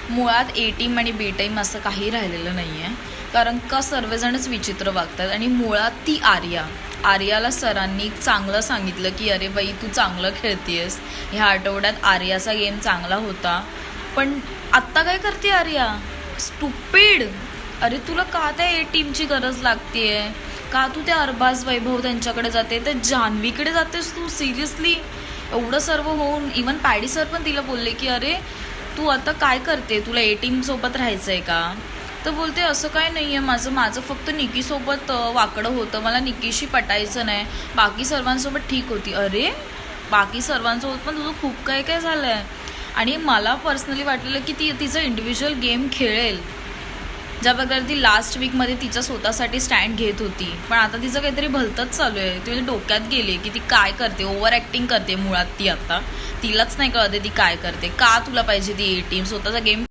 मुळात ए टीम आणि बी टीम असं काही राहिलेलं नाही आहे. कारण का सर्वजणच विचित्र वागतात. आणि मुळात ती आर्याला सरांनी चांगलं सांगितलं की अरे बाई तू चांगलं खेळतीयस, ह्या आठवड्यात आर्याचा गेम चांगला होता. पण आत्ता काय करते आर्या? स्टुपिड. अरे तुला का त्या ए टीमची गरज लागतेय? का तू त्या अरबाज वैभव त्यांच्याकडे जाते, त्या जान्हवीकडे जातेस तू? सिरियसली एवढं सर्व होऊन इवन पॅडी सर पण तिला बोलले की अरे तू आता काय करते, तुला ए टीम सोबत राहायचं आहे का? तर बोलते असं काय नाही आहे, माझं फक्त निकीसोबत वाकडं होतं, मला निकीशी पटायचं नाही, बाकी सर्वांसोबत ठीक होती. अरे बाकी सर्वांसोबत पण तुझं खूप काय काय झालं आहे. आणि मला पर्सनली वाटलेलं की ती तिचं इंडिव्हिज्युअल गेम खेळेल, ज्या प्रकारे ती लास्ट वीकमध्ये तिच्या स्वतःसाठी स्टँड घेत होती. पण आता तिचं काहीतरी भलतंच चालू आहे. ती म्हणजे डोक्यात गेली की ती काय करते, ओव्हर ॲक्टिंग करते मुळात ती. आता तिलाच नाही कळते ती काय करते. का तुला पाहिजे ती ए टीम? स्वतःचा गेम